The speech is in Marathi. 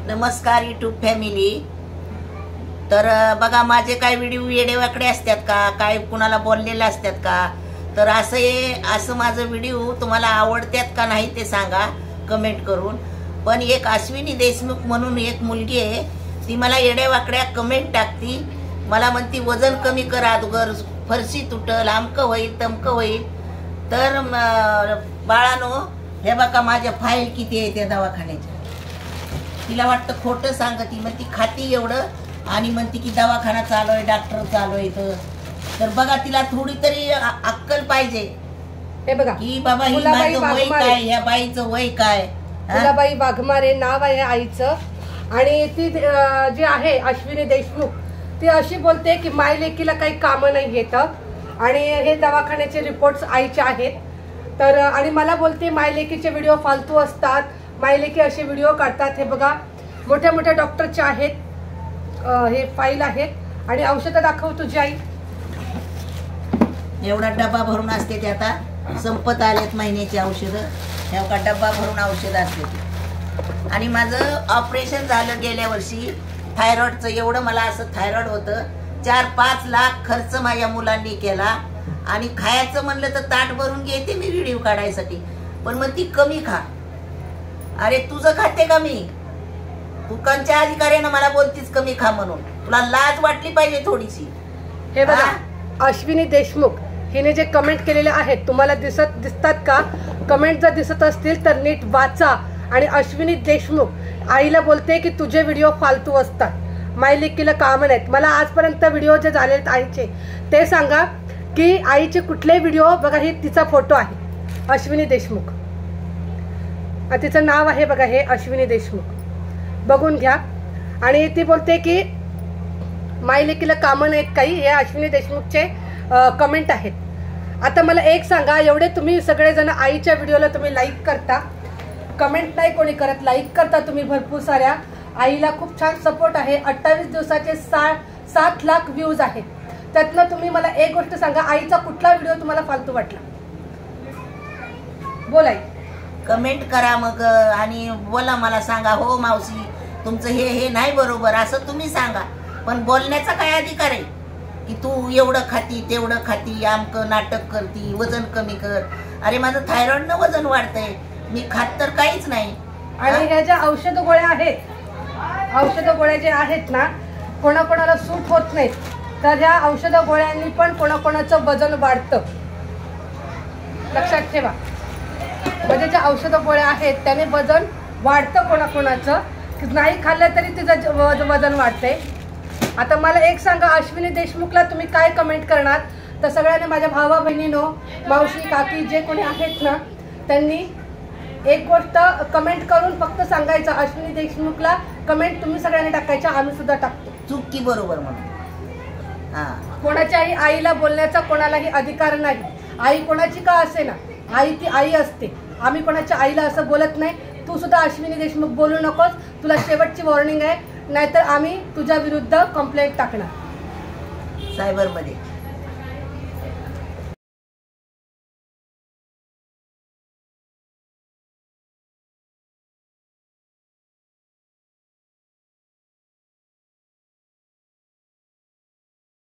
नमस्कार यूट्यूब फॅमिली। तर बघा, माझे काय व्हिडिओ येडेवाकडे असतात का, काय कुणाला बोललेले असतात का, तर असं माझं व्हिडिओ तुम्हाला आवडतात का नाही ते सांगा कमेंट करून। पण एक अश्विनी देशमुख म्हणून एक मुलगी आहे, ती मला येडेवाकड्या कमेंट टाकती, मला म्हणती वजन कमी करा, अगोदर फरशी तुटल, आमकं होईल तमकं होईल। तर बाळानो, हे बघा माझ्या फाईल किती आहे त्या दवाखान्याच्या। तिला वाटतं खोटं सांगती, मग ती खाती एवढं आणि म्हणती की दवाखाना चालू आहे, डॉक्टर चालू आहे। तर बघा, तिला थोडी तरी अक्कल पाहिजे। हे बघा की बाबा ही माझं वय काय, या बाईचं वय काय। फुलाबाई वाघमारे नाव आहे आईचं, आणि ती जी आहे अश्विनी देशमुख, ती अशी बोलते की माय लेकीला काही कामं नाही येत आणि हे दवाखान्याचे रिपोर्ट्स आईचे आहेत। तर आणि मला बोलते माय लेकीचे व्हिडिओ फालतू असतात, माय लेकी असे व्हिडिओ काढतात। हे बघा, मोठ्या मोठ्या डॉक्टरचे आहेत, हे फाईल आहेत आणि औषधं दाखव तुझी आई। एवढा डब्बा भरून असते ते, आता संपत आलेत महिन्याची औषधं। एवढा डब्बा भरून औषध असते। आणि माझं ऑपरेशन झालं गेल्या वर्षी थायरॉइडचं। एवढं मला असं थायरॉइड होतं, 4-5 लाख खर्च माझ्या मुलांनी केला। आणि खायचं म्हणलं तर ताट भरून घेते मी व्हिडिओ काढायसाठी, पण मग ती कमी खा। अरे तुझं खाते का मी? तू कंच्या अधिकाऱ्यानं मला बोलतीस कमी खा म्हणून, तुला लाज वाटली पाहिजे थोडीशी। हे बघा, अश्विनी देशमुख हिने जे कमेंट केलेले आहेत तुम्हाला दिसतात का? कमेंट जर दिसत असतील तर नीट वाचा। आणि अश्विनी देशमुख आईला बोलते की तुझे व्हिडिओ फालतू असतात, माय लेकीला कामं नाहीत। मला आजपर्यंत व्हिडिओ जे झालेत आईचे ते सांगा की आईचे कुठले व्हिडिओ। बघा, हे तिचा फोटो आहे, अश्विनी देशमुख, तिचं नाव आहे बघा, हे अश्विनी देशमुख, बघून घ्या। आणि ती बोलते की माय लेकीला कामं नाहीत काही, हे अश्विनी देशमुखचे कमेंट आहेत। आता मला एक सांगा, एवढे तुम्ही सगळेजण आईच्या व्हिडिओला तुम्ही लाईक करता, कमेंट नाही कोणी करत, लाईक करता तुम्ही भरपूर साऱ्या। आईला खूप छान सपोर्ट आहे, 28 दिवसाचे 7 लाख व्ह्यूज आहेत। त्यातनं तुम्ही मला एक गोष्ट सांगा, आईचा कुठला व्हिडिओ तुम्हाला फालतू वाटला? बोला, कमेंट करा मग आणि बोला, मला सांगा हो मावशी तुमचं हे नाही बरोबर असं तुम्ही सांगा। पण बोलण्याचा काय अधिकार आहे की तू एवढं खाती तेवढं खाती, आमकं नाटक करती, वजन कमी कर। अरे माझं थायरॉइडनं वजन वाढतंय, मी खात तर काहीच नाही। आणि ह्या ज्या औषध गोळ्या आहेत, औषध गोळ्या जे आहेत ना, कोणाकोणाला सूट होत नाहीत, तर ह्या औषध गोळ्यांनी पण कोणाकोणाचं वजन वाढतं, लक्षात ठेवा। म्हणजे ज्या औषध गोळ्या आहेत त्याने वजन वाढतं कोणाकोणाचं, नाही खाल्लं तरी तिचं वजन वाढतंय। आता मला एक सांगा, अश्विनी देशमुखला तुम्ही काय कमेंट करणार? तर सगळ्यांनी, माझ्या भावा बहिणीनो, मावशी काकी जे कोणी आहेत ना, त्यांनी एक गोष्ट कमेंट करून फक्त सांगायचं, अश्विनी देशमुखला कमेंट तुम्ही सगळ्यांनी टाकायच्या, आम्ही सुद्धा टाकतो। चूक की बरोबर म्हणून कोणाच्याही आईला बोलण्याचा कोणालाही अधिकार नाही। आई कोणाची का असे ना, आई ती आई असते। आम्ही कोणाच्या आईला असं बोलत नाही। तू सुद्धा अश्विनी देशमुख बोलू नकोस, तुला शेवटची वॉर्निंग आहे, नाहीतर आम्ही तुझ्या विरुद्ध कंप्लेंट टाकणार सायबरमध्ये।